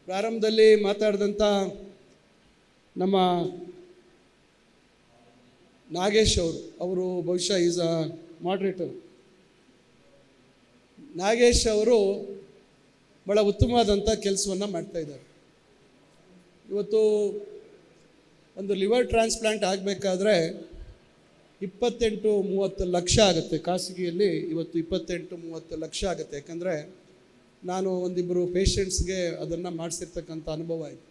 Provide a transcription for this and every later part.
ಪ್ರಾರಂಭದಲ್ಲಿ ಮಾತಾಡಿದಂಥ ನಮ್ಮ ನಾಗೇಶ್ ಅವರು ಬಹುಶಃ ಈಸ್ ಅ ಮಾಡ್ರೇಟರ್. ನಾಗೇಶ್ ಅವರು ಭಾಳ ಉತ್ತಮವಾದಂಥ ಕೆಲಸವನ್ನು ಮಾಡ್ತಾಯಿದ್ದಾರೆ. ಇವತ್ತು ಒಂದು ಲಿವರ್ ಟ್ರಾನ್ಸ್ಪ್ಲಾಂಟ್ ಆಗಬೇಕಾದ್ರೆ 28-30 ಲಕ್ಷ ಆಗುತ್ತೆ. ಖಾಸಗಿಯಲ್ಲಿ ಇವತ್ತು 28-30 ಲಕ್ಷ ಆಗುತ್ತೆ. ಯಾಕಂದರೆ ನಾನು ಒಂದಿಬ್ಬರು ಪೇಷಂಟ್ಸ್ಗೆ ಅದನ್ನು ಮಾಡಿಸಿರ್ತಕ್ಕಂಥ ಅನುಭವ ಇದೆ.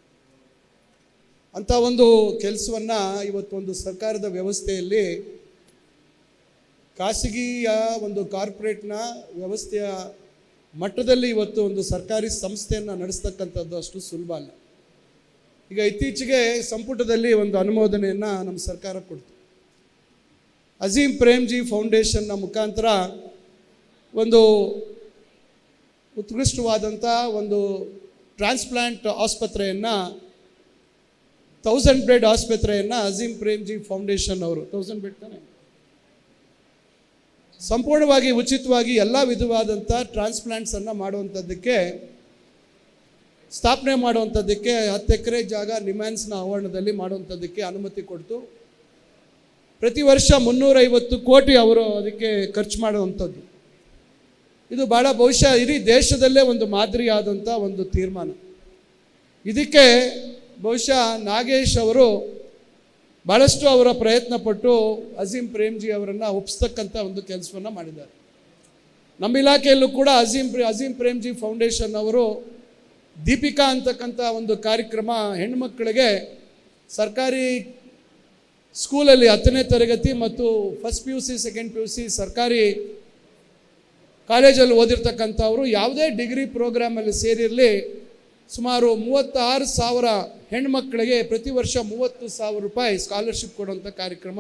ಅಂಥ ಒಂದು ಕೆಲಸವನ್ನು ಇವತ್ತೊಂದು ಸರ್ಕಾರದ ವ್ಯವಸ್ಥೆಯಲ್ಲಿ ಖಾಸಗಿಯ ಒಂದು ಕಾರ್ಪೊರೇಟ್ನ ವ್ಯವಸ್ಥೆಯ ಮಟ್ಟದಲ್ಲಿ ಇವತ್ತು ಒಂದು ಸರ್ಕಾರಿ ಸಂಸ್ಥೆಯನ್ನು ನಡೆಸ್ತಕ್ಕಂಥದ್ದು ಅಷ್ಟು ಸುಲಭ ಅಲ್ಲ. ಈಗ ಇತ್ತೀಚೆಗೆ ಸಂಪುಟದಲ್ಲಿ ಒಂದು ಅನುಮೋದನೆಯನ್ನು ನಮ್ಮ ಸರ್ಕಾರ ಕೊಡ್ತು. ಅಜೀಂ ಪ್ರೇಮ್ಜಿ ಫೌಂಡೇಶನ್ನ ಮುಖಾಂತರ ಒಂದು ಉತ್ಕೃಷ್ಟವಾದಂಥ ಒಂದು ಟ್ರಾನ್ಸ್ಪ್ಲಾಂಟ್ ಆಸ್ಪತ್ರೆಯನ್ನು 1000 ಬೆಡ್ ಆಸ್ಪತ್ರೆಯನ್ನು ಅಜೀಂ ಪ್ರೇಮ್ಜಿ ಫೌಂಡೇಶನ್ ಅವರು 1000 ಬೆಡ್ ತಾನೆ ಸಂಪೂರ್ಣವಾಗಿ ಉಚಿತವಾಗಿ ಎಲ್ಲ ವಿಧವಾದಂಥ ಟ್ರಾನ್ಸ್ಪ್ಲಾಂಟ್ಸನ್ನು ಮಾಡುವಂಥದ್ದಕ್ಕೆ ಸ್ಥಾಪನೆ ಮಾಡುವಂಥದ್ದಕ್ಕೆ 10 ಎಕರೆ ಜಾಗ ನಿಮ್ಯಾನ್ಸ್ನ ಆವರಣದಲ್ಲಿ ಮಾಡುವಂಥದ್ದಕ್ಕೆ ಅನುಮತಿ ಕೊಡ್ತು. ಪ್ರತಿ ವರ್ಷ 350 ಕೋಟಿ ಅವರು ಅದಕ್ಕೆ ಖರ್ಚು ಮಾಡುವಂಥದ್ದು. ಇದು ಭಾಳ ಬಹುಶಃ ಇಡೀ ದೇಶದಲ್ಲೇ ಒಂದು ಮಾದರಿಯಾದಂಥ ಒಂದು ತೀರ್ಮಾನ. ಇದಕ್ಕೆ ಬಹುಶಃ ನಾಗೇಶ್ ಅವರು ಭಾಳಷ್ಟು ಅವರ ಪ್ರಯತ್ನಪಟ್ಟು ಅಜೀಂ ಪ್ರೇಮ್ಜಿ ಅವರನ್ನು ಒಪ್ಪಿಸ್ತಕ್ಕಂಥ ಒಂದು ಕೆಲಸವನ್ನು ಮಾಡಿದ್ದಾರೆ. ನಮ್ಮ ಇಲಾಖೆಯಲ್ಲೂ ಕೂಡ ಅಜೀಂ ಪ್ರೇಮ್ಜಿ ಫೌಂಡೇಶನ್ ಅವರು ದೀಪಿಕಾ ಅಂತಕ್ಕಂಥ ಒಂದು ಕಾರ್ಯಕ್ರಮ ಹೆಣ್ಣುಮಕ್ಕಳಿಗೆ ಸರ್ಕಾರಿ ಸ್ಕೂಲಲ್ಲಿ 10ನೇ ತರಗತಿ ಮತ್ತು ಫಸ್ಟ್ PUC ಸೆಕೆಂಡ್ PUC ಸರ್ಕಾರಿ ಕಾಲೇಜಲ್ಲಿ ಓದಿರ್ತಕ್ಕಂಥವರು ಯಾವುದೇ ಡಿಗ್ರಿ ಪ್ರೋಗ್ರಾಮಲ್ಲಿ ಸೇರಿರಲಿ ಸುಮಾರು 36,000 ಹೆಣ್ಮಕ್ಕಳಿಗೆ ಪ್ರತಿ ವರ್ಷ 30,000 ರೂಪಾಯಿ ಸ್ಕಾಲರ್ಶಿಪ್ ಕೊಡುವಂಥ ಕಾರ್ಯಕ್ರಮ.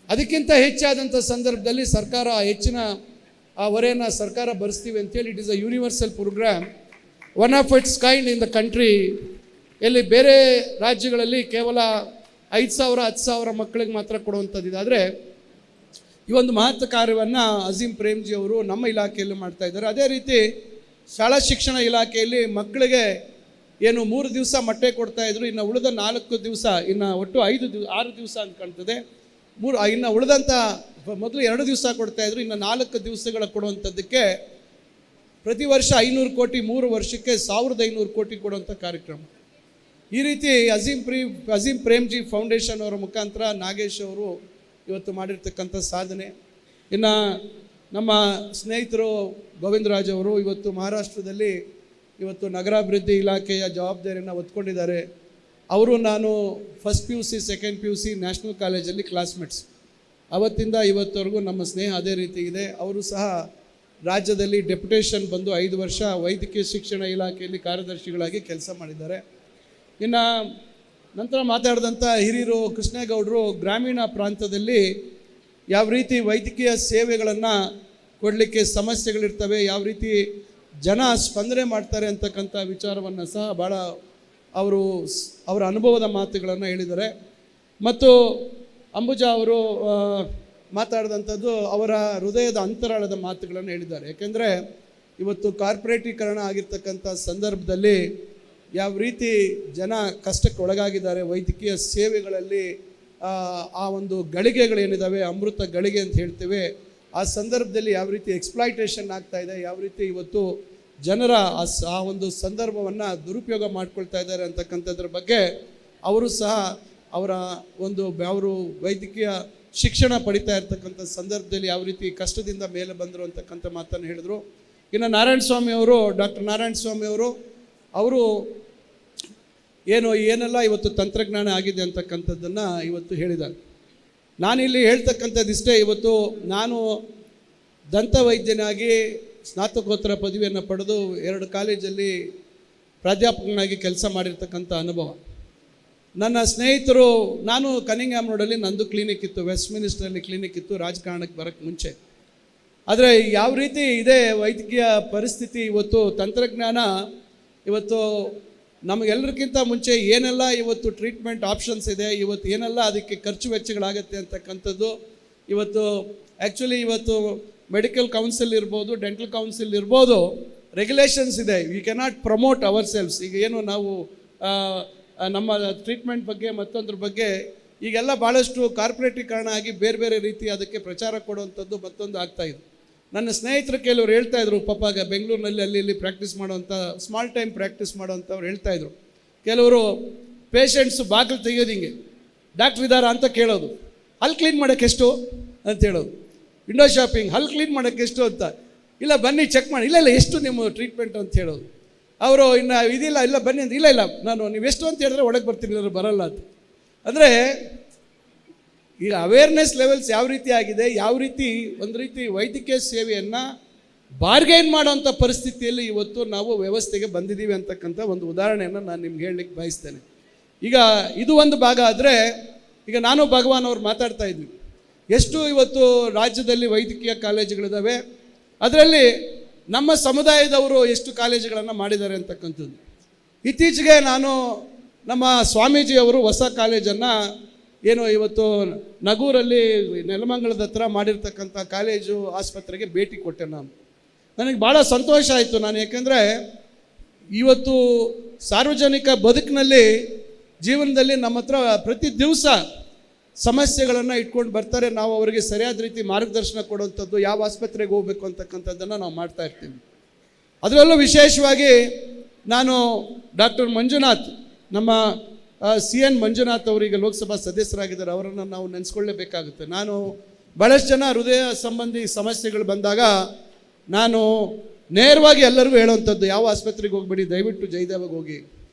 ಅದಕ್ಕಿಂತ ಹೆಚ್ಚಾದಂಥ ಸಂದರ್ಭದಲ್ಲಿ ಸರ್ಕಾರ ಹೆಚ್ಚಿನ ಆ ಹೊರೆಯನ್ನು ಸರ್ಕಾರ ಭರಿಸ್ತೀವಿ ಅಂತೇಳಿ it is a universal programme, one of its kind in the country. ಎಲ್ಲಿ ಬೇರೆ ರಾಜ್ಯಗಳಲ್ಲಿ ಕೇವಲ 5,000 10,000 ಮಕ್ಕಳಿಗೆ ಮಾತ್ರ ಕೊಡುವಂಥದ್ದಿದೆ. ಆದರೆ ಈ ಒಂದು ಮಹತ್ವ ಕಾರ್ಯವನ್ನು ಅಜೀಂ ಪ್ರೇಮ್ಜಿ ಅವರು ನಮ್ಮ ಇಲಾಖೆಯಲ್ಲಿ ಮಾಡ್ತಾ ಇದ್ದಾರೆ. ಅದೇ ರೀತಿ ಶಾಲಾ ಶಿಕ್ಷಣ ಇಲಾಖೆಯಲ್ಲಿ ಮಕ್ಕಳಿಗೆ ಏನು 3 ದಿವಸ ಮೊಟ್ಟೆ ಕೊಡ್ತಾಯಿದ್ರು, ಇನ್ನು ಉಳಿದ 4 ದಿವಸ, ಇನ್ನು ಒಟ್ಟು 6 ದಿವಸ ಅಂತ ಕಾಣ್ತದೆ. ಇನ್ನು ಉಳಿದಂಥ ಮೊದಲು 2 ದಿವಸ ಕೊಡ್ತಾಯಿದ್ರು, ಇನ್ನು 4 ದಿವಸಗಳ ಕೊಡುವಂಥದ್ದಕ್ಕೆ ಪ್ರತಿ ವರ್ಷ 500 ಕೋಟಿ, 3 ವರ್ಷಕ್ಕೆ 1,500 ಕೋಟಿ ಕೊಡುವಂಥ ಕಾರ್ಯಕ್ರಮ. ಈ ರೀತಿ ಅಜೀಂ ಪ್ರೇಮ್ಜಿ ಫೌಂಡೇಶನ್ ಅವರ ಮುಖಾಂತರ ನಾಗೇಶ್ ಅವರು ಇವತ್ತು ಮಾಡಿರ್ತಕ್ಕಂಥ ಸಾಧನೆ. ಇನ್ನು ನಮ್ಮ ಸ್ನೇಹಿತರು ಗೋವಿಂದರಾಜ್ ಅವರು ಇವತ್ತು ಮಹಾರಾಷ್ಟ್ರದಲ್ಲಿ ಇವತ್ತು ನಗರಾಭಿವೃದ್ಧಿ ಇಲಾಖೆಯ ಜವಾಬ್ದಾರಿಯನ್ನು ಹೊತ್ಕೊಂಡಿದ್ದಾರೆ. ಅವರು ನಾನು first PUC second PUC national ಕಾಲೇಜಲ್ಲಿ ಕ್ಲಾಸ್ಮೇಟ್ಸ್. ಅವತ್ತಿಂದ ಇವತ್ತವರೆಗೂ ನಮ್ಮ ಸ್ನೇಹ ಅದೇ ರೀತಿ ಇದೆ. ಅವರು ಸಹ ರಾಜ್ಯದಲ್ಲಿ ಡೆಪ್ಯುಟೇಷನ್ ಬಂದು 5 ವರ್ಷ ವೈದ್ಯಕೀಯ ಶಿಕ್ಷಣ ಇಲಾಖೆಯಲ್ಲಿ ಕಾರ್ಯದರ್ಶಿಗಳಾಗಿ ಕೆಲಸ ಮಾಡಿದ್ದಾರೆ. ಇನ್ನು ನಂತರ ಮಾತಾಡಿದಂಥ ಹಿರಿಯರು ಕೃಷ್ಣೇಗೌಡರು ಗ್ರಾಮೀಣ ಪ್ರಾಂತದಲ್ಲಿ ಯಾವ ರೀತಿ ವೈದ್ಯಕೀಯ ಸೇವೆಗಳನ್ನು ಕೊಡಲಿಕ್ಕೆ ಸಮಸ್ಯೆಗಳಿರ್ತವೆ, ಯಾವ ರೀತಿ ಜನ ಸ್ಪಂದನೆ ಮಾಡ್ತಾರೆ ಅಂತಕ್ಕಂಥ ವಿಚಾರವನ್ನು ಸಹ ಭಾಳ ಅವರ ಅನುಭವದ ಮಾತುಗಳನ್ನು ಹೇಳಿದ್ದಾರೆ. ಮತ್ತು ಅಂಬುಜಾ ಅವರು ಮಾತಾಡಿದಂಥದ್ದು ಅವರ ಹೃದಯದ ಅಂತರಾಳದ ಮಾತುಗಳನ್ನು ಹೇಳಿದ್ದಾರೆ. ಯಾಕೆಂದರೆ ಇವತ್ತು ಕಾರ್ಪೊರೇಟೀಕರಣ ಆಗಿರ್ತಕ್ಕಂಥ ಸಂದರ್ಭದಲ್ಲಿ ಯಾವ ರೀತಿ ಜನ ಕಷ್ಟಕ್ಕೆ ಒಳಗಾಗಿದ್ದಾರೆ, ವೈದ್ಯಕೀಯ ಸೇವೆಗಳಲ್ಲಿ ಆ ಒಂದು ಗಳಿಗೆಗಳೇನಿದ್ದಾವೆ, ಅಮೃತ ಗಳಿಗೆ ಅಂತ ಹೇಳ್ತೇವೆ, ಆ ಸಂದರ್ಭದಲ್ಲಿ ಯಾವ ರೀತಿ ಎಕ್ಸ್ಪ್ಲಾಯ್ಟೇಷನ್ ಆಗ್ತಾ ಇದೆ, ಯಾವ ರೀತಿ ಇವತ್ತು ಜನರ ಆ ಒಂದು ಸಂದರ್ಭವನ್ನು ದುರುಪಯೋಗ ಮಾಡ್ಕೊಳ್ತಾ ಇದ್ದಾರೆ ಅಂತಕ್ಕಂಥದ್ರ ಬಗ್ಗೆ ಅವರು ಸಹ ಅವರು ವೈದ್ಯಕೀಯ ಶಿಕ್ಷಣ ಪಡಿತಾ ಇರ್ತಕ್ಕಂಥ ಸಂದರ್ಭದಲ್ಲಿ ಯಾವ ರೀತಿ ಕಷ್ಟದಿಂದ ಮೇಲೆ ಬಂದರು ಅಂತಕ್ಕಂಥ ಮಾತನ್ನು ಹೇಳಿದರು. ಇನ್ನು ಡಾಕ್ಟರ್ ನಾರಾಯಣ ಸ್ವಾಮಿ ಅವರು ಏನೆಲ್ಲ ಇವತ್ತು ತಂತ್ರಜ್ಞಾನ ಆಗಿದೆ ಅಂತಕ್ಕಂಥದ್ದನ್ನು ಇವತ್ತು ಹೇಳಿದ್ದಾರೆ. ನಾನಿಲ್ಲಿ ಹೇಳ್ತಕ್ಕಂಥದ್ದಿಷ್ಟೇ. ಇವತ್ತು ನಾನು ದಂತ ವೈದ್ಯನಾಗಿ ಸ್ನಾತಕೋತ್ತರ ಪದವಿಯನ್ನು ಪಡೆದು 2 ಕಾಲೇಜಲ್ಲಿ ಪ್ರಾಧ್ಯಾಪಕನಾಗಿ ಕೆಲಸ ಮಾಡಿರ್ತಕ್ಕಂಥ ಅನುಭವ. ನನ್ನ ಸ್ನೇಹಿತರು, ನಾನು ಕನಿಂಗ್ಹ್ಯಾಮ್ ರೋಡಲ್ಲಿ ನಂದು ಕ್ಲಿನಿಕ್ ಇತ್ತು, ವೆಸ್ಟ್ ಮಿನಿಸ್ಟರಲ್ಲಿ ಕ್ಲಿನಿಕ್ ಇತ್ತು ರಾಜಕಾರಣಕ್ಕೆ ಬರೋಕ್ಕೆ ಮುಂಚೆ. ಆದರೆ ಯಾವ ರೀತಿ ಇದೆ ವೈದ್ಯಕೀಯ ಪರಿಸ್ಥಿತಿ, ಇವತ್ತು ತಂತ್ರಜ್ಞಾನ ಇವತ್ತು ನಮಗೆಲ್ಲರಿಗಿಂತ ಮುಂಚೆ ಏನೆಲ್ಲ ಇವತ್ತು ಟ್ರೀಟ್ಮೆಂಟ್ ಆಪ್ಷನ್ಸ್ ಇದೆ, ಇವತ್ತು ಏನೆಲ್ಲ ಅದಕ್ಕೆ ಖರ್ಚು ವೆಚ್ಚಗಳಾಗುತ್ತೆ ಅಂತಕ್ಕಂಥದ್ದು ಇವತ್ತು ಆ್ಯಕ್ಚುಲಿ ಇವತ್ತು ಮೆಡಿಕಲ್ ಕೌನ್ಸಿಲ್ ಇರ್ಬೋದು, ಡೆಂಟಲ್ ಕೌನ್ಸಿಲ್ ಇರ್ಬೋದು, ರೆಗ್ಯುಲೇಷನ್ಸ್ ಇದೆ. We cannot promote ourselves. ಈಗ ಏನು ನಾವು ನಮ್ಮ ಟ್ರೀಟ್ಮೆಂಟ್ ಬಗ್ಗೆ ಮತ್ತೊಂದ್ರ ಬಗ್ಗೆ ಈಗೆಲ್ಲ ಭಾಳಷ್ಟು ಕಾರ್ಪೊರೇಟೀಕರಣ ಆಗಿ ಬೇರೆ ಬೇರೆ ರೀತಿ ಅದಕ್ಕೆ ಪ್ರಚಾರ ಕೊಡುವಂಥದ್ದು ಮತ್ತೊಂದು ಆಗ್ತಾಯಿದೆ. ನನ್ನ ಸ್ನೇಹಿತರು ಕೆಲವರು ಹೇಳ್ತಾಯಿದ್ರು, ಪಾಪ ಬೆಂಗಳೂರಿನಲ್ಲಿ ಅಲ್ಲಿ ಇಲ್ಲಿ ಪ್ರಾಕ್ಟೀಸ್ ಮಾಡೋವಂಥ ಸ್ಮಾಲ್ ಟೈಮ್ ಪ್ರಾಕ್ಟೀಸ್ ಮಾಡೋವಂಥವ್ರು ಹೇಳ್ತಾಯಿದ್ರು, ಕೆಲವರು ಪೇಷಂಟ್ಸು ಬಾಗಿಲು ತೆಗೆಯೋದು ಹಿಂಗೆ, ಡಾಕ್ಟ್ರ್ ಇದ್ದಾರಾ ಅಂತ ಕೇಳೋದು, ಹಲ್ ಕ್ಲೀನ್ ಮಾಡೋಕ್ಕೆ ಎಷ್ಟು ಅಂತ ಹೇಳೋದು, ವಿಂಡೋ ಶಾಪಿಂಗ್, ಹಲ್ ಕ್ಲೀನ್ ಮಾಡೋಕ್ಕೆ ಎಷ್ಟು ಅಂತ, ಇಲ್ಲ ಬನ್ನಿ ಚೆಕ್ ಮಾಡಿ, ಇಲ್ಲ ಎಷ್ಟು ನಿಮ್ಮ ಟ್ರೀಟ್ಮೆಂಟ್ ಅಂತ ಹೇಳೋದು. ಅವರು ಇನ್ನು ಇದಿಲ್ಲ, ಇಲ್ಲ ಬನ್ನಿ ಅಂತ, ಇಲ್ಲ ನಾನು ನೀವೆಷ್ಟು ಅಂತ ಹೇಳಿದ್ರೆ ಒಳಗೆ ಬರ್ತೀನಿ, ಇಲ್ಲರೂ ಬರಲ್ಲ ಅಂತ. ಅಂದರೆ ಈಗ ಅವೇರ್ನೆಸ್ ಲೆವೆಲ್ಸ್ ಯಾವ ರೀತಿ ಆಗಿದೆ, ಯಾವ ರೀತಿ ಒಂದು ರೀತಿ ವೈದ್ಯಕೀಯ ಸೇವೆಯನ್ನು ಬಾರ್ಗೈನ್ ಮಾಡೋವಂಥ ಪರಿಸ್ಥಿತಿಯಲ್ಲಿ ಇವತ್ತು ನಾವು ವ್ಯವಸ್ಥೆಗೆ ಬಂದಿದ್ದೀವಿ ಅಂತಕ್ಕಂಥ ಒಂದು ಉದಾಹರಣೆಯನ್ನು ನಾನು ನಿಮ್ಗೆ ಹೇಳಲಿಕ್ಕೆ ಬಯಸ್ತೇನೆ. ಈಗ ಇದು ಒಂದು ಭಾಗ ಆದರೆ, ಈಗ ನಾನು ಭಗವಾನ್ ಅವ್ರು ಮಾತಾಡ್ತಾ ಇದ್ವಿ, ಎಷ್ಟು ಇವತ್ತು ರಾಜ್ಯದಲ್ಲಿ ವೈದ್ಯಕೀಯ ಕಾಲೇಜುಗಳಿದ್ದಾವೆ, ಅದರಲ್ಲಿ ನಮ್ಮ ಸಮುದಾಯದವರು ಎಷ್ಟು ಕಾಲೇಜುಗಳನ್ನು ಮಾಡಿದ್ದಾರೆ ಅಂತಕ್ಕಂಥದ್ದು. ಇತ್ತೀಚೆಗೆ ನಾನು ನಮ್ಮ ಸ್ವಾಮೀಜಿಯವರು ಹೊಸ ಕಾಲೇಜನ್ನು ಏನು ಇವತ್ತು ನಗೂರಲ್ಲಿ ನೆಲಮಂಗಲದ ಹತ್ರ ಮಾಡಿರ್ತಕ್ಕಂಥ ಕಾಲೇಜು ಆಸ್ಪತ್ರೆಗೆ ಭೇಟಿ ಕೊಟ್ಟೆ. ನನಗೆ ಭಾಳ ಸಂತೋಷ ಆಯಿತು. ನಾನು ಯಾಕೆಂದರೆ ಇವತ್ತು ಸಾರ್ವಜನಿಕ ಬದುಕಿನಲ್ಲಿ ಜೀವನದಲ್ಲಿ ನಮ್ಮ ಹತ್ರ ಪ್ರತಿ ದಿವಸ ಸಮಸ್ಯೆಗಳನ್ನು ಇಟ್ಕೊಂಡು ಬರ್ತಾರೆ. ನಾವು ಅವರಿಗೆ ಸರಿಯಾದ ರೀತಿ ಮಾರ್ಗದರ್ಶನ ಕೊಡುವಂಥದ್ದು, ಯಾವ ಆಸ್ಪತ್ರೆಗೆ ಹೋಗಬೇಕು ಅಂತಕ್ಕಂಥದ್ದನ್ನು ನಾವು ಮಾಡ್ತಾ ಇರ್ತೀವಿ. ಅದರಲ್ಲೂ ವಿಶೇಷವಾಗಿ ನಾನು ಡಾಕ್ಟರ್ ಮಂಜುನಾಥ್, ನಮ್ಮ CN ಮಂಜುನಾಥ್ ಅವರಿಗೆ ಲೋಕಸಭಾ ಸದಸ್ಯರಾಗಿದ್ದಾರೆ, ಅವರನ್ನು ನಾವು ನೆನೆಸ್ಕೊಳ್ಳೇಬೇಕಾಗುತ್ತೆ. ನಾನು ಭಾಳಷ್ಟು ಜನ ಹೃದಯ ಸಂಬಂಧಿ ಸಮಸ್ಯೆಗಳು ಬಂದಾಗ ನಾನು ನೇರವಾಗಿ ಎಲ್ಲರಿಗೂ ಹೇಳುವಂಥದ್ದು, ಯಾವ ಆಸ್ಪತ್ರೆಗೆ ಹೋಗ್ಬೇಡಿ, ದಯವಿಟ್ಟು ಜಯದೇವಗೆ ಹೋಗಿ.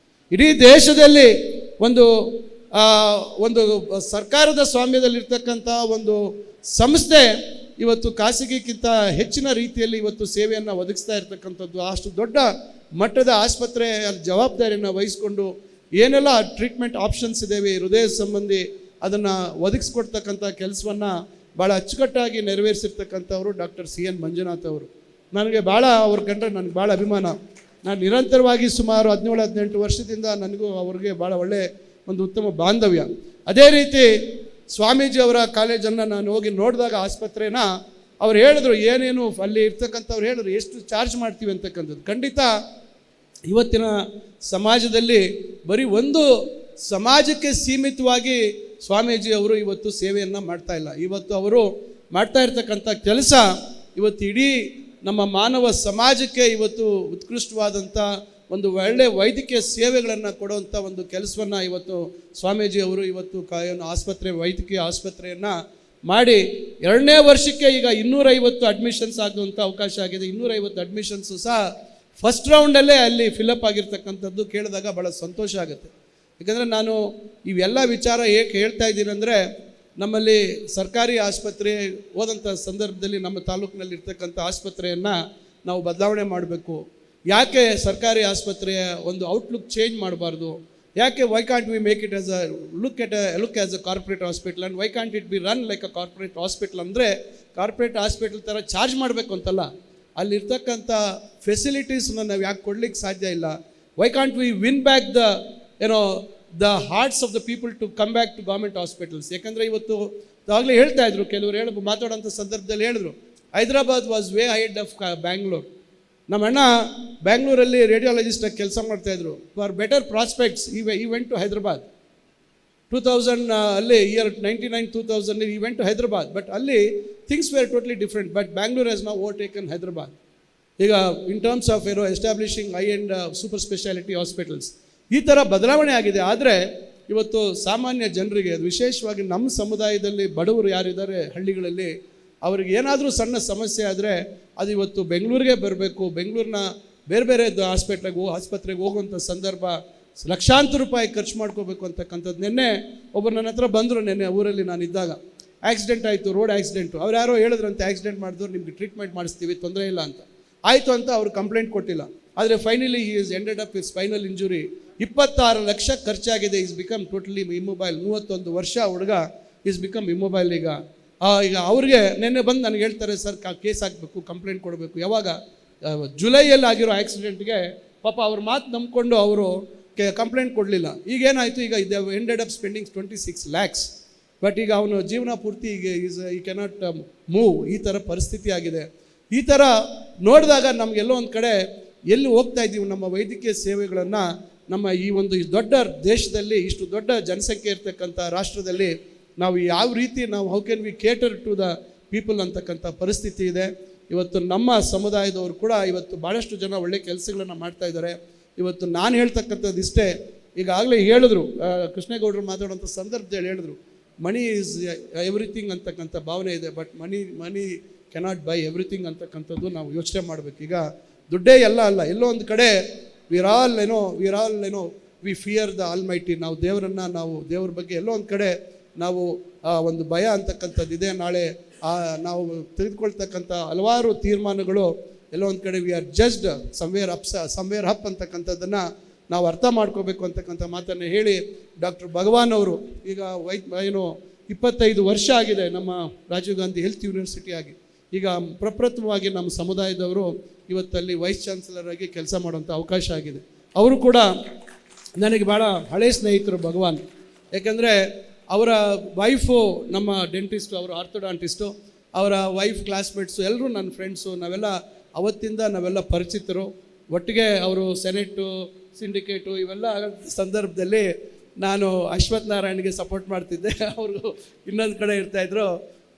ಇಡೀ ದೇಶದಲ್ಲಿ ಒಂದು ಸರ್ಕಾರದ ಸ್ವಾಮ್ಯದಲ್ಲಿರ್ತಕ್ಕಂಥ ಒಂದು ಸಂಸ್ಥೆ ಇವತ್ತು ಖಾಸಗಿಗಿಂತ ಹೆಚ್ಚಿನ ರೀತಿಯಲ್ಲಿ ಇವತ್ತು ಸೇವೆಯನ್ನು ಒದಗಿಸ್ತಾ ಇರ್ತಕ್ಕಂಥದ್ದು, ಅಷ್ಟು ದೊಡ್ಡ ಮಟ್ಟದ ಆಸ್ಪತ್ರೆ ಜವಾಬ್ದಾರಿಯನ್ನು ವಹಿಸ್ಕೊಂಡು ಏನೆಲ್ಲ ಟ್ರೀಟ್ಮೆಂಟ್ ಆಪ್ಷನ್ಸ್ ಇದ್ದೇವೆ ಹೃದಯ ಸಂಬಂಧಿ ಅದನ್ನು ಒದಗಿಸ್ಕೊಡ್ತಕ್ಕಂಥ ಕೆಲಸವನ್ನು ಭಾಳ ಅಚ್ಚುಕಟ್ಟಾಗಿ ನೆರವೇರಿಸಿರ್ತಕ್ಕಂಥವರು ಡಾಕ್ಟರ್ CN ಮಂಜುನಾಥ್ ಅವರು. ನನಗೆ ಭಾಳ ಅವ್ರ ಕಂಡ್ರೆ ನನಗೆ ಭಾಳ ಅಭಿಮಾನ. ನಾನು ನಿರಂತರವಾಗಿ ಸುಮಾರು 17-18 ವರ್ಷದಿಂದ ನನಗೂ ಅವ್ರಿಗೆ ಭಾಳ ಒಳ್ಳೆ ಒಂದು ಉತ್ತಮ ಬಾಂಧವ್ಯ. ಅದೇ ರೀತಿ ಸ್ವಾಮೀಜಿ ಅವರ ಕಾಲೇಜನ್ನು ನಾನು ಹೋಗಿ ನೋಡಿದಾಗ ಆಸ್ಪತ್ರೆನ ಅವ್ರು ಹೇಳಿದ್ರು, ಏನೇನು ಅಲ್ಲಿ ಇರ್ತಕ್ಕಂಥವ್ರು ಹೇಳಿದ್ರು ಎಷ್ಟು ಚಾರ್ಜ್ ಮಾಡ್ತೀವಿ ಅಂತಕ್ಕಂಥದ್ದು. ಖಂಡಿತ ಇವತ್ತಿನ ಸಮಾಜದಲ್ಲಿ ಬರೀ ಒಂದು ಸಮಾಜಕ್ಕೆ ಸೀಮಿತವಾಗಿ ಸ್ವಾಮೀಜಿ ಅವರು ಇವತ್ತು ಸೇವೆಯನ್ನು ಮಾಡ್ತಾ ಇಲ್ಲ. ಇವತ್ತು ಅವರು ಮಾಡ್ತಾ ಇರ್ತಕ್ಕಂಥ ಕೆಲಸ ಇವತ್ತು ಇಡೀ ನಮ್ಮ ಮಾನವ ಸಮಾಜಕ್ಕೆ ಇವತ್ತು ಉತ್ಕೃಷ್ಟವಾದಂಥ ಒಂದು ಒಳ್ಳೆಯ ವೈದ್ಯಕೀಯ ಸೇವೆಗಳನ್ನು ಕೊಡುವಂಥ ಒಂದು ಕೆಲಸವನ್ನು ಇವತ್ತು ಸ್ವಾಮೀಜಿ ಅವರು ಇವತ್ತು ಆಸ್ಪತ್ರೆ ವೈದ್ಯಕೀಯ ಆಸ್ಪತ್ರೆಯನ್ನು ಮಾಡಿ 2ನೇ ವರ್ಷಕ್ಕೆ ಈಗ 250 ಅಡ್ಮಿಷನ್ಸ್ ಆಗುವಂಥ ಅವಕಾಶ ಆಗಿದೆ. 250 ಅಡ್ಮಿಷನ್ಸು ಸಹ ಫಸ್ಟ್ ರೌಂಡಲ್ಲೇ ಅಲ್ಲಿ ಫಿಲಪ್ ಆಗಿರ್ತಕ್ಕಂಥದ್ದು ಕೇಳಿದಾಗ ಭಾಳ ಸಂತೋಷ ಆಗುತ್ತೆ. ಯಾಕಂದರೆ ನಾನು ಇವೆಲ್ಲ ವಿಚಾರ ಏಕೆ ಹೇಳ್ತಾ ಇದ್ದೀನಿ ಅಂದರೆ, ನಮ್ಮಲ್ಲಿ ಸರ್ಕಾರಿ ಆಸ್ಪತ್ರೆ ಹೋದಂಥ ಸಂದರ್ಭದಲ್ಲಿ ನಮ್ಮ ತಾಲೂಕಿನಲ್ಲಿ ಇರ್ತಕ್ಕಂಥ ಆಸ್ಪತ್ರೆಯನ್ನು ನಾವು ಬದಲಾವಣೆ ಮಾಡಬೇಕು. ಯಾಕೆ ಸರ್ಕಾರಿ ಆಸ್ಪತ್ರೆಯ ಒಂದು ಔಟ್ಲುಕ್ ಚೇಂಜ್ ಮಾಡಬಾರ್ದು? ಯಾಕೆ why can't we make it as a look as a corporate hospital and why can't it be run like a corporate hospital? ಅಂದರೆ ಕಾರ್ಪೊರೇಟ್ ಹಾಸ್ಪಿಟಲ್ ಥರ ಚಾರ್ಜ್ ಮಾಡಬೇಕು ಅಂತಲ್ಲ, ಅಲ್ಲಿರ್ತಕ್ಕಂಥ ಫೆಸಿಲಿಟೀಸ್ನ ನಾವು ಯಾಕೆ ಕೊಡ್ಲಿಕ್ಕೆ ಸಾಧ್ಯ ಇಲ್ಲ? Why can't we win back the hearts of the people to come back to government hospitals? ಯಾಕಂದರೆ ಇವತ್ತು ಆಗಲೇ ಹೇಳ್ತಾ ಇದ್ರು, ಕೆಲವರು ಮಾತಾಡೋಂಥ ಸಂದರ್ಭದಲ್ಲಿ ಹೇಳಿದ್ರು, Hyderabad was way ahead of Bangalore. ನಮ್ಮ ಅಣ್ಣ ಬ್ಯಾಂಗ್ಳೂರಲ್ಲಿ ರೇಡಿಯಾಲಜಿಸ್ಟಾಗಿ ಕೆಲಸ ಮಾಡ್ತಾಯಿದ್ರು. For better prospects he went to Hyderabad. 2000 ಅಲ್ಲಿ year 99-2000 he went to Hyderabad. But ಅಲ್ಲಿ things were totally different. But Bangalore has now overtaken Hyderabad. ಈಗ in terms of establishing high and super speciality hospitals ಈ ಥರ ಬದಲಾವಣೆ ಆಗಿದೆ. ಆದರೆ ಇವತ್ತು ಸಾಮಾನ್ಯ ಜನರಿಗೆ, ಅದು ವಿಶೇಷವಾಗಿ ನಮ್ಮ ಸಮುದಾಯದಲ್ಲಿ ಬಡವರು ಯಾರಿದ್ದಾರೆ ಹಳ್ಳಿಗಳಲ್ಲಿ, ಅವ್ರಿಗೆ ಏನಾದರೂ ಸಣ್ಣ ಸಮಸ್ಯೆ ಆದರೆ ಅದು ಇವತ್ತು ಬೆಂಗಳೂರಿಗೆ ಬರಬೇಕು, ಬೆಂಗಳೂರಿನ ಬೇರೆ ಬೇರೆ ಆಸ್ಪತ್ರೆಗೆ ಹೋಗುವಂಥ ಸಂದರ್ಭ, ಲಕ್ಷಾಂತರ ರೂಪಾಯಿ ಖರ್ಚು ಮಾಡ್ಕೋಬೇಕು ಅಂತಕ್ಕಂಥದ್ದು. ನಿನ್ನೆ ಒಬ್ಬರು ನನ್ನ ಹತ್ರ ಬಂದರು, ನಿನ್ನೆ ಊರಲ್ಲಿ ನಾನಿದ್ದಾಗ ಆಕ್ಸಿಡೆಂಟ್ ಆಯಿತು, ರೋಡ್ ಆಕ್ಸಿಡೆಂಟು. ಅವ್ರು ಯಾರೋ ಹೇಳಿದ್ರಂತೆ, ಆಕ್ಸಿಡೆಂಟ್ ಮಾಡಿದವ್ರು ನಿಮ್ಗೆ ಟ್ರೀಟ್ಮೆಂಟ್ ಮಾಡಿಸ್ತೀವಿ, ತೊಂದರೆ ಇಲ್ಲ ಅಂತ. ಆಯಿತು ಅಂತ ಅವ್ರು ಕಂಪ್ಲೇಂಟ್ ಕೊಟ್ಟಿಲ್ಲ. ಆದರೆ finally he is ended up with spinal injury. 26 lakh ಖರ್ಚಾಗಿದೆ. Is become totally immobile. 31 ವರ್ಷ ಹುಡುಗ ಈಸ್ ಬಿಕಮ್ ಇಮ್ಮೊಬೈಲ್. ಈಗ ಅವ್ರಿಗೆ ನಿನ್ನೆ ಬಂದು ನನಗೆ ಹೇಳ್ತಾರೆ, ಸರ್ ಕೇಸ್ ಹಾಕಬೇಕು, ಕಂಪ್ಲೇಂಟ್ ಕೊಡಬೇಕು. ಯಾವಾಗ? ಜುಲೈಯಲ್ಲಿ ಆಗಿರೋ ಆಕ್ಸಿಡೆಂಟ್ಗೆ ಪಾಪ ಅವ್ರ ಮಾತು ನಂಬ್ಕೊಂಡು ಅವರು ಕಂಪ್ಲೇಂಟ್ ಕೊಡಲಿಲ್ಲ. ಈಗೇನಾಯಿತು? ಈಗ they ended up spending 26 lakhs. But ಈಗ ಅವನು ಜೀವನ ಪೂರ್ತಿ ಈಗ ಈ ಕೆನಾಟ್ ಮೂವ್. ಈ ಥರ ಪರಿಸ್ಥಿತಿ ಆಗಿದೆ. ಈ ಥರ ನೋಡಿದಾಗ ನಮಗೆಲ್ಲೋ ಒಂದು ಕಡೆ ಎಲ್ಲಿ ಹೋಗ್ತಾ ಇದ್ದೀವಿ ನಮ್ಮ ವೈದ್ಯಕೀಯ ಸೇವೆಗಳನ್ನು ನಮ್ಮ ಈ ಒಂದು ದೊಡ್ಡ ದೇಶದಲ್ಲಿ, ಇಷ್ಟು ದೊಡ್ಡ ಜನಸಂಖ್ಯೆ ಇರ್ತಕ್ಕಂಥ ರಾಷ್ಟ್ರದಲ್ಲಿ ನಾವು ಯಾವ ರೀತಿ ನಾವು how can we cater to the people ಅಂತಕ್ಕಂಥ ಪರಿಸ್ಥಿತಿ ಇದೆ. ಇವತ್ತು ನಮ್ಮ ಸಮುದಾಯದವರು ಕೂಡ ಇವತ್ತು ಭಾಳಷ್ಟು ಜನ ಒಳ್ಳೆ ಕೆಲಸಗಳನ್ನು ಮಾಡ್ತಾ ಇದ್ದಾರೆ. ಇವತ್ತು ನಾನು ಹೇಳ್ತಕ್ಕಂಥದ್ದು ಇಷ್ಟೇ, ಈಗಾಗಲೇ ಹೇಳಿದ್ರು ಕೃಷ್ಣೇಗೌಡರು ಮಾತಾಡುವಂಥ ಸಂದರ್ಭದಲ್ಲಿ ಹೇಳಿದ್ರು, ಮನಿ ಈಸ್ ಎವ್ರಿಥಿಂಗ್ ಅಂತಕ್ಕಂಥ ಭಾವನೆ ಇದೆ, but money cannot by everything ಅಂತಕ್ಕಂಥದ್ದು ನಾವು ಯೋಚನೆ ಮಾಡಬೇಕು. ಈಗ ದುಡ್ಡೇ ಎಲ್ಲ ಅಲ್ಲ, ಎಲ್ಲೋ ಒಂದು ಕಡೆ we're all we fear the almighty. ನಾವು ದೇವರನ್ನು, ನಾವು ದೇವ್ರ ಬಗ್ಗೆ ಎಲ್ಲೋ ಒಂದು ಕಡೆ ನಾವು ಒಂದು ಭಯ ಅಂತಕ್ಕಂಥದ್ದಿದೆ. ನಾಳೆ ನಾವು ತೆಗೆದುಕೊಳ್ತಕ್ಕಂಥ ಹಲವಾರು ತೀರ್ಮಾನಗಳು ಎಲ್ಲೋ ಒಂದು ಕಡೆ ವಿ ಆರ್ ಜಸ್ಡ್ ಸಮ್ವೇರ್ ಅಪ್ ಅಂತಕ್ಕಂಥದ್ದನ್ನು ನಾವು ಅರ್ಥ ಮಾಡ್ಕೋಬೇಕು ಅಂತಕ್ಕಂಥ ಮಾತನ್ನು ಹೇಳಿ, ಡಾಕ್ಟರ್ ಭಗವಾನ್ ಅವರು ಈಗ 25 ವರ್ಷ ಆಗಿದೆ ನಮ್ಮ ರಾಜೀವ್ ಗಾಂಧಿ ಹೆಲ್ತ್ ಯೂನಿವರ್ಸಿಟಿ ಆಗಿ. ಈಗ ಪ್ರಪ್ರಥಮವಾಗಿ ನಮ್ಮ ಸಮುದಾಯದವರು ಇವತ್ತಲ್ಲಿ ವೈಸ್ ಚಾನ್ಸಲರ್ ಆಗಿ ಕೆಲಸ ಮಾಡುವಂಥ ಅವಕಾಶ ಆಗಿದೆ. ಅವರು ಕೂಡ ನನಗೆ ಭಾಳ ಹಳೆಯ ಸ್ನೇಹಿತರು ಭಗವಾನ್. ಯಾಕೆಂದರೆ ಅವರ ವೈಫು ನಮ್ಮ ಡೆಂಟಿಸ್ಟು, ಅವರು ಆರ್ಥೋಡಾಂಟಿಸ್ಟು, ಅವರ ವೈಫ್ ಕ್ಲಾಸ್ಮೇಟ್ಸು ಎಲ್ಲರೂ ನನ್ನ ಫ್ರೆಂಡ್ಸು. ಅವತ್ತಿಂದ ನಾವೆಲ್ಲ ಪರಿಚಿತರು. ಒಟ್ಟಿಗೆ ಅವರು ಸೆನೆಟು, ಸಿಂಡಿಕೇಟು ಇವೆಲ್ಲ ಸಂದರ್ಭದಲ್ಲಿ ನಾನು ಅಶ್ವಥ್ ನಾರಾಯಣ್ಗೆ ಸಪೋರ್ಟ್ ಮಾಡ್ತಿದ್ದೆ, ಅವರು ಇನ್ನೊಂದು ಕಡೆ ಇರ್ತಾಯಿದ್ರು.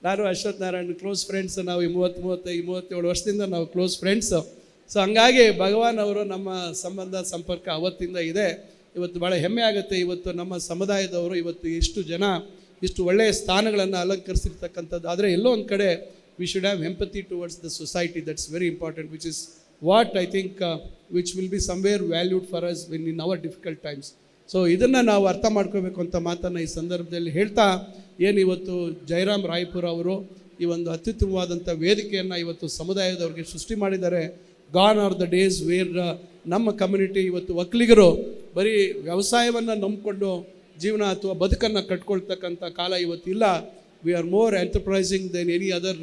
ನಾನು ಅಶ್ವಥ್ ನಾರಾಯಣ್ ಕ್ಲೋಸ್ ಫ್ರೆಂಡ್ಸ್. ನಾವು 37 ವರ್ಷದಿಂದ ನಾವು ಕ್ಲೋಸ್ ಫ್ರೆಂಡ್ಸು. ಸೊ ಹಂಗಾಗಿ ಭಗವಾನ್ ಅವರು ನಮ್ಮ ಸಂಪರ್ಕ ಅವತ್ತಿಂದ ಇದೆ. ಇವತ್ತು ಭಾಳ ಹೆಮ್ಮೆ ಆಗುತ್ತೆ. ಇವತ್ತು ನಮ್ಮ ಸಮುದಾಯದವರು ಇವತ್ತು ಇಷ್ಟು ಜನ ಇಷ್ಟು ಒಳ್ಳೆಯ ಸ್ಥಾನಗಳನ್ನು ಅಲಂಕರಿಸಿರ್ತಕ್ಕಂಥದ್ದು. ಆದರೆ ಎಲ್ಲೋ ಒಂದು ಕಡೆ we should have empathy towards the society. That's very important, which is what I think which will be somewhere valued for us in our difficult times. So ಇದನ್ನು ನಾವು ಅರ್ಥ ಮಾಡ್ಕೋಬೇಕು ಅಂತ ಮಾತನ್ನು ಈ ಸಂದರ್ಭದಲ್ಲಿ ಹೇಳ್ತಾ, ಏನು ಇವತ್ತು ಜಯರಾಮ್ ರಾಯ್ಪುರ ಅವರು ಈ ಒಂದು ಅತ್ಯುತ್ತಮವಾದಂಥ ವೇದಿಕೆಯನ್ನು ಇವತ್ತು ಸಮುದಾಯದವ್ರಿಗೆ ಸೃಷ್ಟಿ ಮಾಡಿದ್ದಾರೆ. Gone are the days where ನಮ್ಮ ಕಮ್ಯುನಿಟಿ ಇವತ್ತು ಒಕ್ಕಲಿಗರು ಬರೀ ವ್ಯವಸಾಯವನ್ನು ನಂಬಿಕೊಂಡು ಜೀವನ ಅಥವಾ ಬದುಕನ್ನು ಕಟ್ಕೊಳ್ತಕ್ಕಂಥ ಕಾಲ ಇವತ್ತಿಲ್ಲ. We are more enterprising than any other,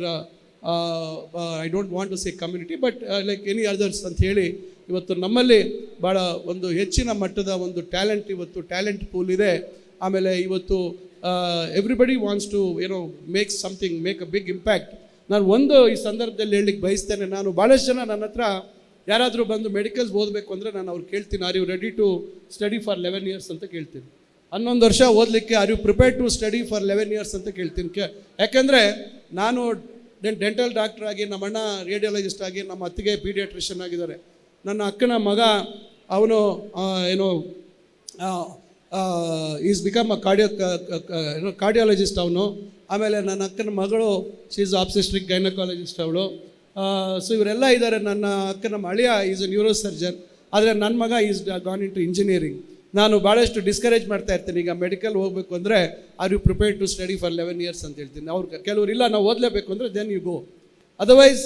I don't want to say community, but like any others ಅಂತ ಹೇಳಿ ಇವತ್ತು ನಮ್ಮಲ್ಲಿ ಭಾಳ ಒಂದು ಹೆಚ್ಚಿನ ಮಟ್ಟದ ಒಂದು ಟ್ಯಾಲೆಂಟ್ ಪೂಲ್ ಇದೆ. ಆಮೇಲೆ ಇವತ್ತು everybody wants to make a big impact. ನಾನು ಒಂದು ಈ ಸಂದರ್ಭದಲ್ಲಿ ಹೇಳಲಿಕ್ಕೆ ಬಯಸ್ತೇನೆ. ನಾನು ಭಾಳಷ್ಟು ಜನ ನನ್ನ ಹತ್ರ ಯಾರಾದರೂ ಬಂದು ಮೆಡಿಕಲ್ಸ್ ಓದಬೇಕು ಅಂದರೆ ನಾನು ಅವ್ರು ಕೇಳ್ತೀನಿ, are you ready to study for 11 years ಅಂತ ಕೇಳ್ತೀನಿ. 11 ವರ್ಷ ಓದಲಿಕ್ಕೆ are you prepared to study for 11 years ಅಂತ ಕೇಳ್ತೀನಿ. ಯಾಕೆಂದರೆ ನಾನು ಡೆಂಟಲ್ ಡಾಕ್ಟರ್ ಆಗಿ, ನಮ್ಮ ಅಣ್ಣ ರೇಡಿಯಾಲಜಿಸ್ಟ್ ಆಗಿ, ನಮ್ಮ ಅತ್ತಿಗೆ ಪೀಡಿಯಾಟ್ರಿಷಿಯನ್ ಆಗಿದ್ದಾರೆ. ನನ್ನ ಅಕ್ಕನ ಮಗ ಅವನು ಈಸ್ ಬಿಕಮ್ ಅ ಕಾರ್ಡಿಯಾಲಜಿಸ್ಟ್ ಅವನು. ಆಮೇಲೆ ನನ್ನ ಅಕ್ಕನ ಮಗಳು ಶಿ ಈಸ್ ಆಬ್ಸ್ಟೆಟ್ರಿಕ್ ಗೈನಕಾಲಜಿಸ್ಟ್ ಅವಳು. ಸೊ ಇವರೆಲ್ಲ ಇದ್ದಾರೆ. ನನ್ನ ಅಕ್ಕನ ಅಳಿಯ ಈಸ್ ಅ ನ್ಯೂರೋ ಸರ್ಜನ್. ಆದರೆ ನನ್ನ ಮಗ is gone into engineering. ನಾನು ಭಾಳಷ್ಟು ಡಿಸ್ಕರೇಜ್ ಮಾಡ್ತಾ ಇರ್ತೀನಿ. ಈಗ ಮೆಡಿಕಲ್ ಹೋಗಬೇಕು ಅಂದರೆ are you prepared to study for 11 years ಅಂತ ಹೇಳ್ತೀನಿ. ಕೆಲವರು ಇಲ್ಲ ನಾವು ಓದಲೇಬೇಕು ಅಂದರೆ then you go. Otherwise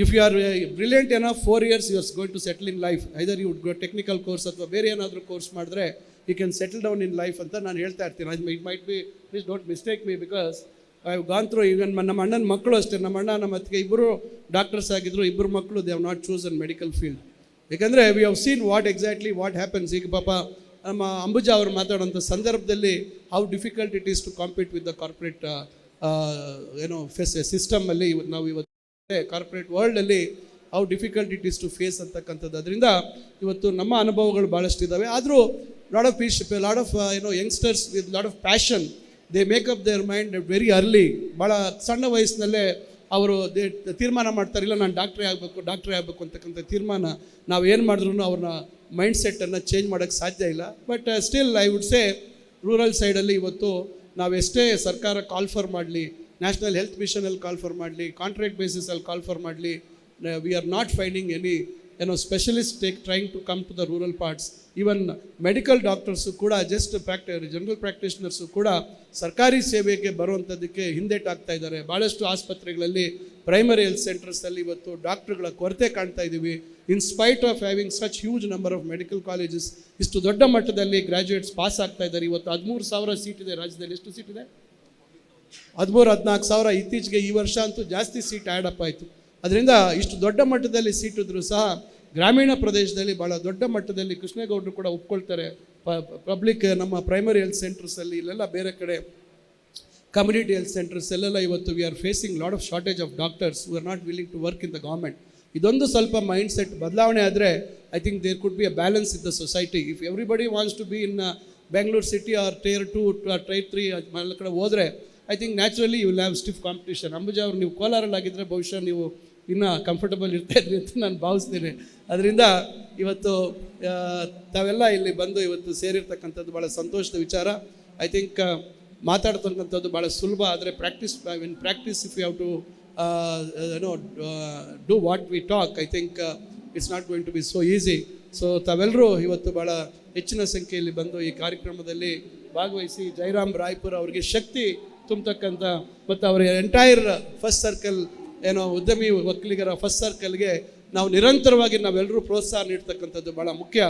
if you are brilliant enough 4 years you are going to settle in life. Either you would go technical course ಅಥವಾ ಬೇರೆ ಏನಾದರೂ ಕೋರ್ಸ್ ಮಾಡಿದ್ರೆ you can settle down in life ಅಂತ ನಾನು ಹೇಳ್ತಾ ಇರ್ತೀನಿ. It might be, please don't mistake me, because I have gone through. Even ನಮ್ಮ ಅಣ್ಣನ ಮಕ್ಕಳು ಅಷ್ಟೇ. ನಮ್ಮ ಅಣ್ಣ ನಮ್ಮ ಅತ್ತಿಗೆ ಇಬ್ಬರು ಡಾಕ್ಟರ್ಸ್ ಆಗಿದ್ದರು. ಇಬ್ಬರು ಮಕ್ಕಳು they have not chosen medical field. ಯಾಕಂದರೆ we have seen what happens. ಈಗ ಪಾಪ ನಮ್ಮ ಅಂಬುಜಾ ಅವರು ಮಾತಾಡೋಂಥ ಸಂದರ್ಭದಲ್ಲಿ how difficult it is to compete with the corporate ಸಿಸ್ಟಮಲ್ಲಿ. ನಾವು ಇವತ್ತು ಕಾರ್ಪೊರೇಟ್ ವರ್ಲ್ಡಲ್ಲಿ how difficult it is to face ಅಂತಕ್ಕಂಥದ್ದು. ಅದರಿಂದ ಇವತ್ತು ನಮ್ಮ ಅನುಭವಗಳು ಭಾಳಷ್ಟು ಇದ್ದಾವೆ. ಆದರೂ lot of youngsters with lot of passion, they make up their mind very early. ಭಾಳ ಸಣ್ಣ ವಯಸ್ಸಿನಲ್ಲೇ ಅವರು ತೀರ್ಮಾನ ಮಾಡ್ತಾರೆ, ಇಲ್ಲ ನಾನು ಡಾಕ್ಟ್ರೇ ಆಗಬೇಕು ಅಂತಕ್ಕಂಥ ತೀರ್ಮಾನ. ನಾವು ಏನು ಮಾಡಿದ್ರು ಅವ್ರನ್ನ ಮೈಂಡ್ ಸೆಟ್ಟನ್ನು ಚೇಂಜ್ ಮಾಡೋಕ್ಕೆ ಸಾಧ್ಯ ಇಲ್ಲ. But still I would say rural ಸೈಡಲ್ಲಿ ಇವತ್ತು ನಾವೆಷ್ಟೇ ಸರ್ಕಾರ ಕಾಲ್ ಫಾರ್ ಮಾಡಲಿ, ನ್ಯಾಷನಲ್ ಹೆಲ್ತ್ ಮಿಷನಲ್ಲಿ ಕಾಲ್ ಫಾರ್ ಮಾಡಲಿ, ಕಾಂಟ್ರಾಕ್ಟ್ ಬೇಸಿಸಲ್ಲಿ ಕಾಲ್ ಫಾರ್ ಮಾಡಲಿ, we are not finding any specialist trying to come to the rural parts. Even medical doctors ಕೂಡ ಜನರಲ್ ಪ್ರಾಕ್ಟೀಷನರ್ಸು ಕೂಡ ಸರ್ಕಾರಿ ಸೇವೆಗೆ ಬರುವಂಥದ್ದಕ್ಕೆ ಹಿಂದೇಟಾಗ್ತಾ ಇದ್ದಾರೆ. ಭಾಳಷ್ಟು ಆಸ್ಪತ್ರೆಗಳಲ್ಲಿ, ಪ್ರೈಮರಿ ಹೆಲ್ತ್ ಸೆಂಟರ್ಸಲ್ಲಿ ಇವತ್ತು ಡಾಕ್ಟ್ರುಗಳ ಕೊರತೆ ಕಾಣ್ತಾ ಇದ್ದೀವಿ. In spite of having such huge number of medical colleges, ಇಷ್ಟು ದೊಡ್ಡ ಮಟ್ಟದಲ್ಲಿ ಗ್ರ್ಯಾಜುಯೇಟ್ಸ್ ಪಾಸ್ ಆಗ್ತಾ ಇದ್ದಾರೆ. ಇವತ್ತು 13,000 ಸೀಟ್ ಇದೆ ರಾಜ್ಯದಲ್ಲಿ. ಎಷ್ಟು ಸೀಟ್ ಇದೆ? 13,000-14,000. ಇತ್ತೀಚೆಗೆ ಈ ವರ್ಷ ಅಂತೂ ಜಾಸ್ತಿ ಸೀಟ್ ಆ್ಯಡ್ ಅಪ್ ಆಯಿತು. ಅದರಿಂದ ಇಷ್ಟು ದೊಡ್ಡ ಮಟ್ಟದಲ್ಲಿ ಸೀಟ್ ಇದ್ದರೂ ಸಹ ಗ್ರಾಮೀಣ ಪ್ರದೇಶದಲ್ಲಿ ಭಾಳ ದೊಡ್ಡ ಮಟ್ಟದಲ್ಲಿ ಕೃಷ್ಣೇಗೌಡರು ಕೂಡ ಒಪ್ಕೊಳ್ತಾರೆ. ಪಬ್ಲಿಕ್ ನಮ್ಮ ಪ್ರೈಮರಿ ಹೆಲ್ತ್ ಸೆಂಟರ್ಸಲ್ಲಿ ಇಲ್ಲೆಲ್ಲ ಬೇರೆ ಕಡೆ ಕಮ್ಯುನಿಟಿ ಹೆಲ್ತ್ ಸೆಂಟರ್ಸ್ ಎಲ್ಲೆಲ್ಲ ಇವತ್ತು we are facing lot of shortage of doctors who are not willing to work in the government. ಇದೊಂದು ಸ್ವಲ್ಪ ಮೈಂಡ್ ಸೆಟ್ ಬದಲಾವಣೆ ಆದರೆ I think there could be a balance in the society. If everybody wants to be in Bengaluru city or Tier 2 Tier 3 ಎಲ್ಲ ಕಡೆ ಹೋದರೆ I think naturally you will have stiff competition. Ambuja ಅವರು ನೀವು ಕೋಲಾರಲ್ಲಾಗಿದ್ದರೆ ಬಹುಶಃ ನೀವು ಇನ್ನೂ ಕಂಫರ್ಟಬಲ್ ಇರ್ತಾಯಿದ್ರಿ ಅಂತ ನಾನು ಭಾವಿಸ್ತೀನಿ. ಅದರಿಂದ ಇವತ್ತು ತಾವೆಲ್ಲ ಇಲ್ಲಿ ಬಂದು ಇವತ್ತು ಸೇರಿರ್ತಕ್ಕಂಥದ್ದು ಭಾಳ ಸಂತೋಷದ ವಿಚಾರ. ಐ ಥಿಂಕ್ ಮಾತಾಡ್ತಕ್ಕಂಥದ್ದು ಭಾಳ ಸುಲಭ, ಆದರೆ in practice if you have to do what we talk, I think it's not going to be so easy. So ತಾವೆಲ್ಲರೂ ಇವತ್ತು ಭಾಳ ಹೆಚ್ಚಿನ ಸಂಖ್ಯೆಯಲ್ಲಿ ಬಂದು ಈ ಕಾರ್ಯಕ್ರಮದಲ್ಲಿ ಭಾಗವಹಿಸಿ ಜಯರಾಮ್ ರಾಯ್ಪುರ್ ಅವರಿಗೆ ಶಕ್ತಿ ತುಂಬತಕ್ಕಂಥ ಮತ್ತು ಅವರ ಎಂಟೈರ್ ಫಸ್ಟ್ ಸರ್ಕಲ್ ಉದ್ಯಮಿ ಒಕ್ಕಲಿಗರ ಫಸ್ಟ್ ಸರ್ಕಲ್ಗೆ ನಾವು ನಿರಂತರವಾಗಿ ನಾವೆಲ್ಲರೂ ಪ್ರೋತ್ಸಾಹ ನೀಡ್ತಕ್ಕಂಥದ್ದು ಭಾಳ ಮುಖ್ಯ.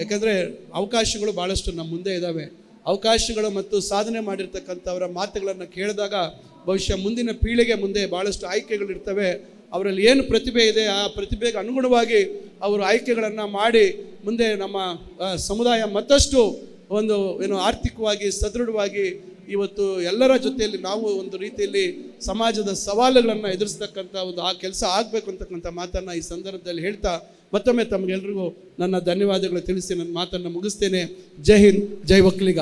ಯಾಕಂದರೆ ಅವಕಾಶಗಳು ಭಾಳಷ್ಟು ನಮ್ಮ ಮುಂದೆ ಇದ್ದಾವೆ. ಅವಕಾಶಗಳು ಮತ್ತು ಸಾಧನೆ ಮಾಡಿರ್ತಕ್ಕಂಥವರ ಮಾತುಗಳನ್ನು ಕೇಳಿದಾಗ ಬಹುಶಃ ಮುಂದಿನ ಪೀಳಿಗೆ ಮುಂದೆ ಭಾಳಷ್ಟು ಆಯ್ಕೆಗಳಿರ್ತವೆ. ಅವರಲ್ಲಿ ಏನು ಪ್ರತಿಭೆ ಇದೆ ಆ ಪ್ರತಿಭೆಗೆ ಅನುಗುಣವಾಗಿ ಅವರು ಆಯ್ಕೆಗಳನ್ನು ಮಾಡಿ ಮುಂದೆ ನಮ್ಮ ಸಮುದಾಯ ಮತ್ತಷ್ಟು ಆರ್ಥಿಕವಾಗಿ ಸದೃಢವಾಗಿ ಇವತ್ತು ಎಲ್ಲರ ಜೊತೆಯಲ್ಲಿ ನಾವು ಒಂದು ರೀತಿಯಲ್ಲಿ ಸಮಾಜದ ಸವಾಲುಗಳನ್ನು ಎದುರಿಸ್ತಕ್ಕಂಥ ಆ ಕೆಲಸ ಆಗಬೇಕು ಅಂತಕ್ಕಂಥ ಮಾತನ್ನು ಈ ಸಂದರ್ಭದಲ್ಲಿ ಹೇಳ್ತಾ ಮತ್ತೊಮ್ಮೆ ತಮಗೆಲ್ಲರಿಗೂ ನನ್ನ ಧನ್ಯವಾದಗಳು ತಿಳಿಸಿ ನನ್ನ ಮಾತನ್ನು ಮುಗಿಸ್ತೇನೆ. ಜೈ ಹಿಂದ್, ಜೈ ಒಕ್ಕಲಿಗ.